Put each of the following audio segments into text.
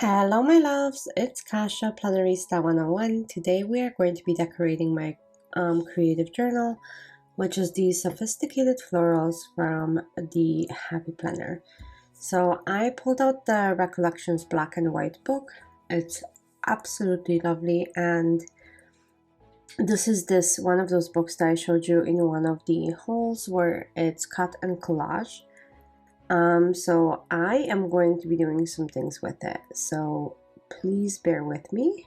Hello my loves, it's Kasha Plannerista 101. Today we are going to be decorating my creative journal, which is these sophisticated florals from the Happy Planner. So I pulled out the Recollections black and white book. It's absolutely lovely, and this is one of those books that I showed you in one of the hauls where it's cut and collage. So I am going to be doing some things with it, so please bear with me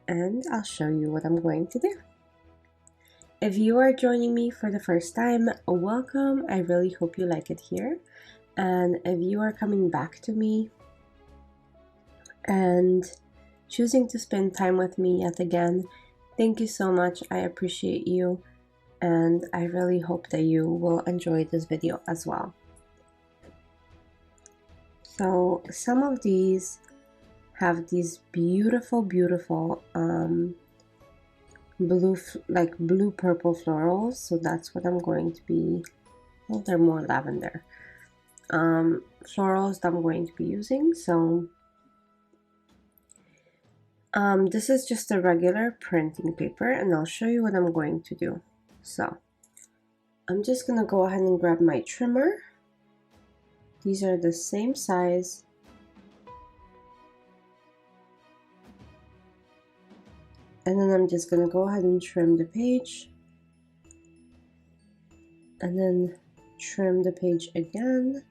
and I'll show you what I'm going to do. If you are joining me for the first time, welcome. I really hope you like it here, and if you are coming back to me and choosing to spend time with me yet again, thank you so much. I appreciate you, and I really hope that you will enjoy this video as well. So some of these have these beautiful blue purple florals, so that's what I'm going to be, well, they're more lavender florals that I'm going to be using. So this is just a regular printing paper, and I'll show you what I'm going to do. So I'm just gonna go ahead and grab my trimmer. These are the same size. And then I'm just gonna go ahead and trim the page. And then trim the page again.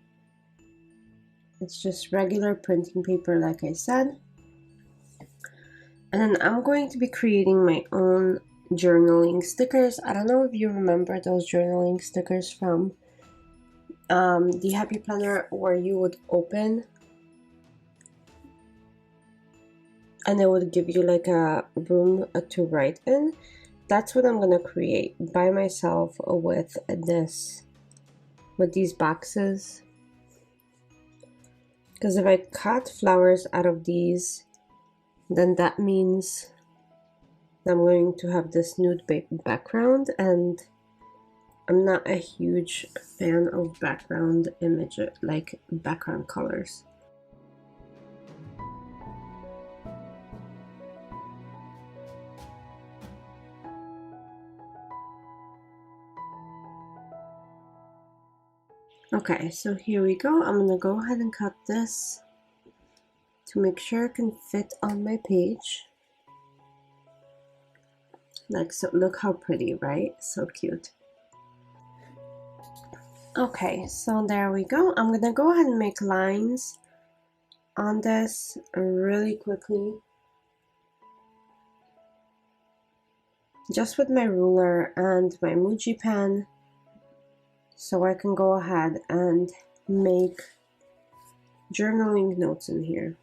It's just regular printing paper, like I said. And then I'm going to be creating my own journaling stickers. I don't know if you remember those journaling stickers from the Happy Planner, where you would open and it would give you like a room to write in. That's what I'm gonna create by myself with these boxes. Because if I cut flowers out of these, then that means I'm going to have this nude background, and I'm not a huge fan of background image, like background colors. Okay, so here we go. I'm gonna go ahead and cut this to make sure it can fit on my page. Like, so look how pretty, right? So cute. Okay, so there we go. I'm gonna go ahead and make lines on this really quickly, just with my ruler and my MUJI pen, so I can go ahead and make journaling notes in here.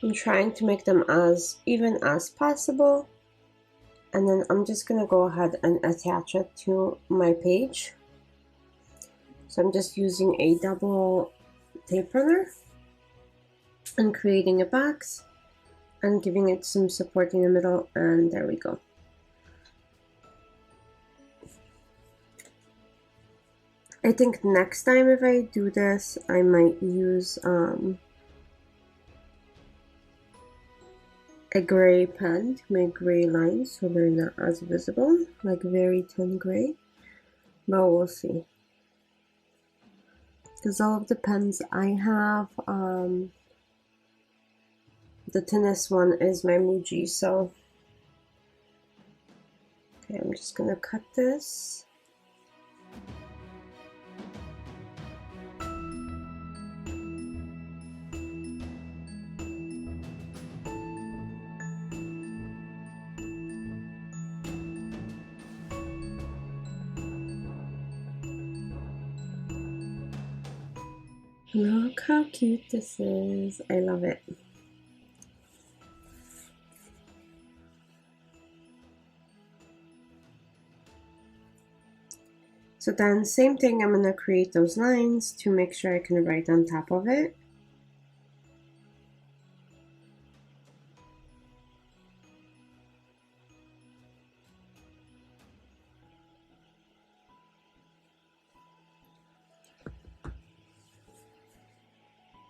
I'm trying to make them as even as possible, and then I'm just gonna go ahead and attach it to my page. So I'm just using a double tape runner and creating a box and giving it some support in the middle, and there we go. I think next time if I do this, I might use a gray pen to make gray lines so they're not as visible, like very thin gray, but we'll see. Because all of the pens I have, the thinnest one is my MUJI, so okay, I'm just gonna cut this. Look how cute this is. I love it. So then same thing, I'm gonna create those lines to make sure I can write on top of it.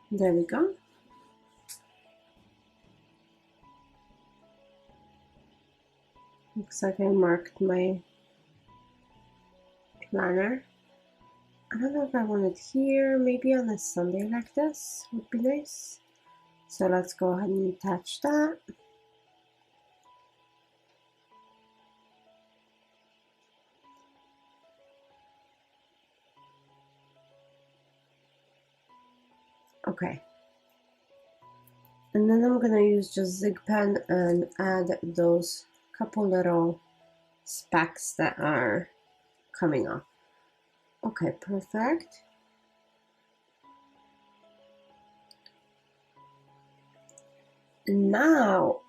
There we go. Looks like I marked my planner. I don't know if I want it here, maybe on a Sunday like this would be nice. So let's go ahead and attach that. Okay. And then I'm gonna use just Zig pen and add those couple little specks that are coming off. Okay, perfect. Now,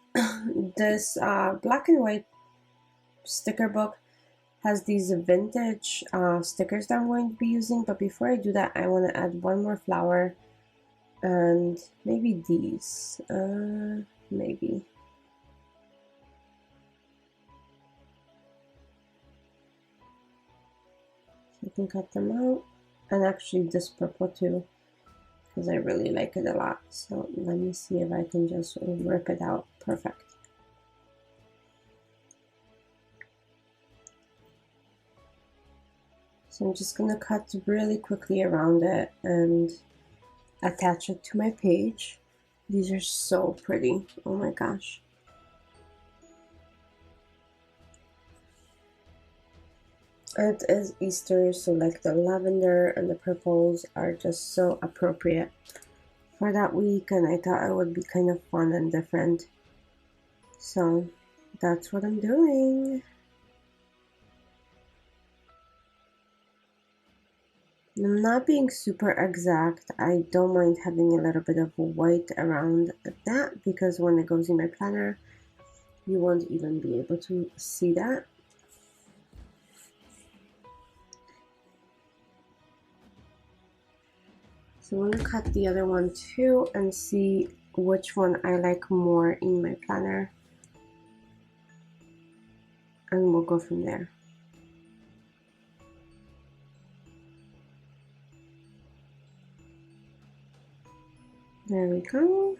this black and white sticker book has these vintage stickers that I'm going to be using, but before I do that, I want to add one more flower and maybe these, maybe. So I can cut them out, and actually this purple too, because I really like it a lot. So let me see if I can just rip it out. Perfect. So I'm just gonna cut really quickly around it and attach it to my page. These are so pretty. Oh my gosh. It is Easter, so like the lavender and the purples are just so appropriate for that week, and I thought it would be kind of fun and different. So that's what I'm doing. I'm not being super exact. I don't mind having a little bit of white around that, because when it goes in my planner, you won't even be able to see that. So I'm gonna cut the other one too and see which one I like more in my planner, and we'll go from there. There we go.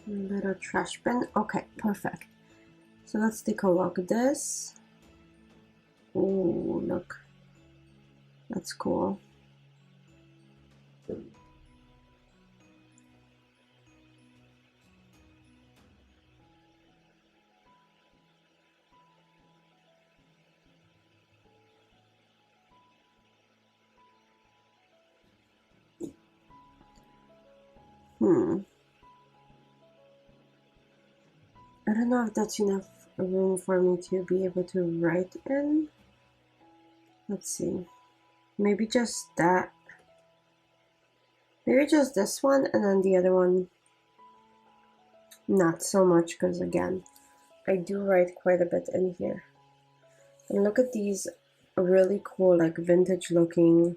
A little trash bin. Okay, perfect. So let's take a look at this. Oh, look. That's cool. I don't know if that's enough room for me to be able to write in. Let's see. Maybe just that. Maybe just this one, and then the other one not so much, because again, I do write quite a bit in here. And look at these really cool, like vintage looking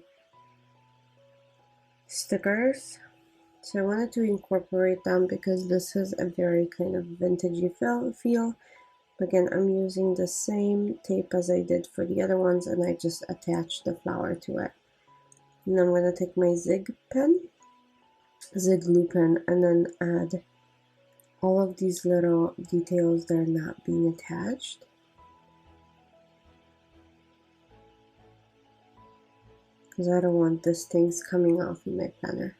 stickers. So I wanted to incorporate them because this is a very kind of vintagey feel. Again, I'm using the same tape as I did for the other ones, and I just attached the flower to it. And I'm going to take my Zig glue pen, and then add all of these little details that are not being attached. Because I don't want these things coming off in my planner.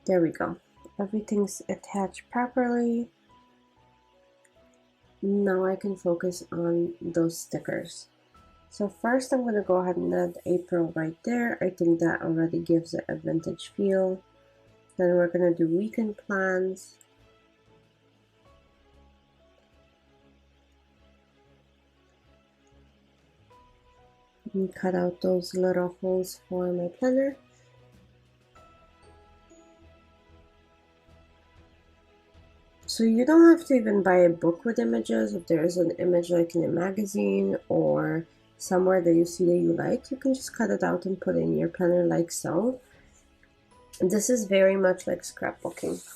There we go. Everything's attached properly. Now I can focus on those stickers. So first I'm going to go ahead and add April right there. I think that already gives it a vintage feel. Then we're going to do weekend plans. And cut out those little holes for my planner. So you don't have to even buy a book with images. If there's an image like in a magazine or somewhere that you see that you like, you can just cut it out and put it in your planner like so. And this is very much like scrapbooking.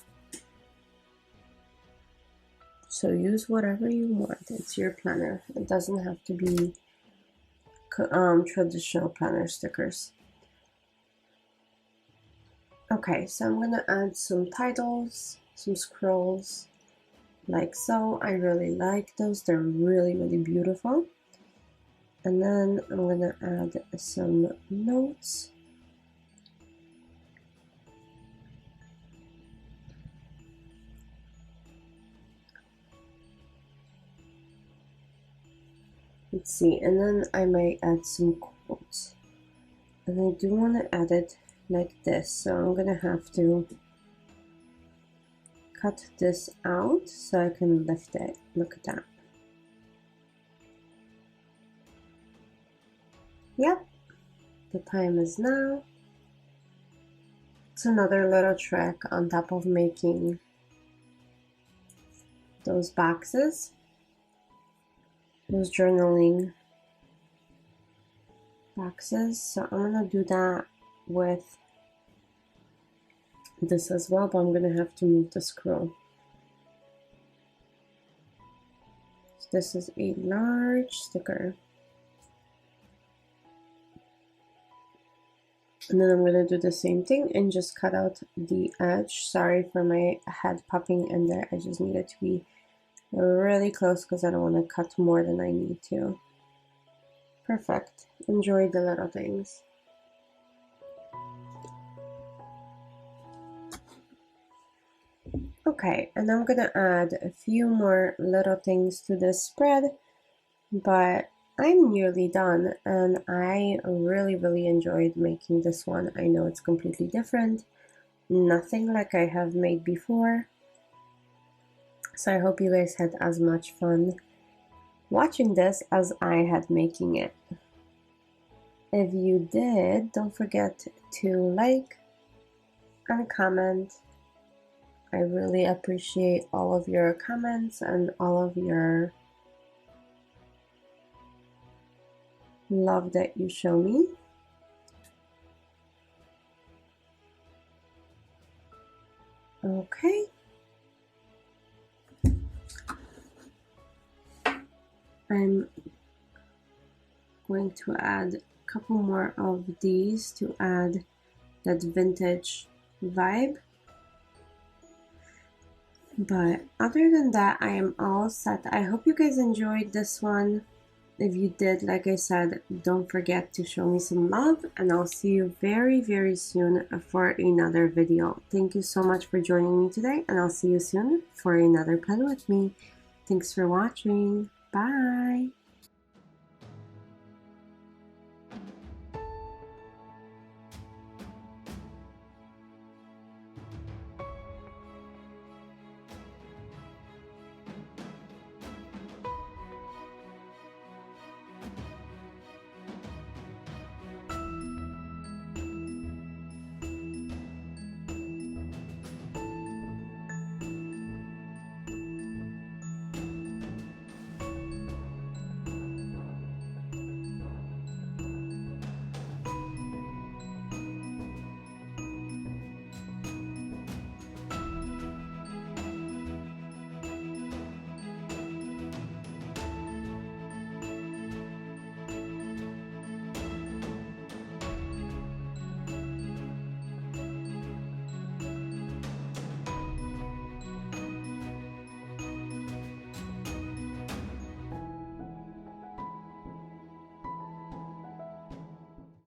So use whatever you want. It's your planner. It doesn't have to be traditional planner stickers. Okay, so I'm gonna add some titles, some scrolls, like so. I really like those. They're really, really beautiful. And then I'm gonna add some notes. Let's see, and then I might add some quotes. And I do want to add it like this, so I'm gonna have to cut this out so I can lift it. Look at that. Yep, the time is now. It's another little trick on top of making those boxes, those journaling boxes. So I'm gonna do that with this as well, but I'm gonna have to move the scroll. So this is a large sticker. And then I'm going to do the same thing and just cut out the edge. Sorry for my head popping in there. I just need it to be really close because I don't want to cut more than I need to. Perfect. Enjoy the little things. Okay, and I'm going to add a few more little things to this spread, but I'm nearly done and I really, really enjoyed making this one. I know it's completely different, nothing like I have made before. So I hope you guys had as much fun watching this as I had making it. If you did, don't forget to like and comment. I really appreciate all of your comments and all of your love that you show me. Okay. I'm going to add a couple more of these to add that vintage vibe. But other than that, I am all set. I hope you guys enjoyed this one. If you did, like I said, don't forget to show me some love, and I'll see you very, very soon for another video. Thank you so much for joining me today, and I'll see you soon for another plan with me. Thanks for watching. Bye.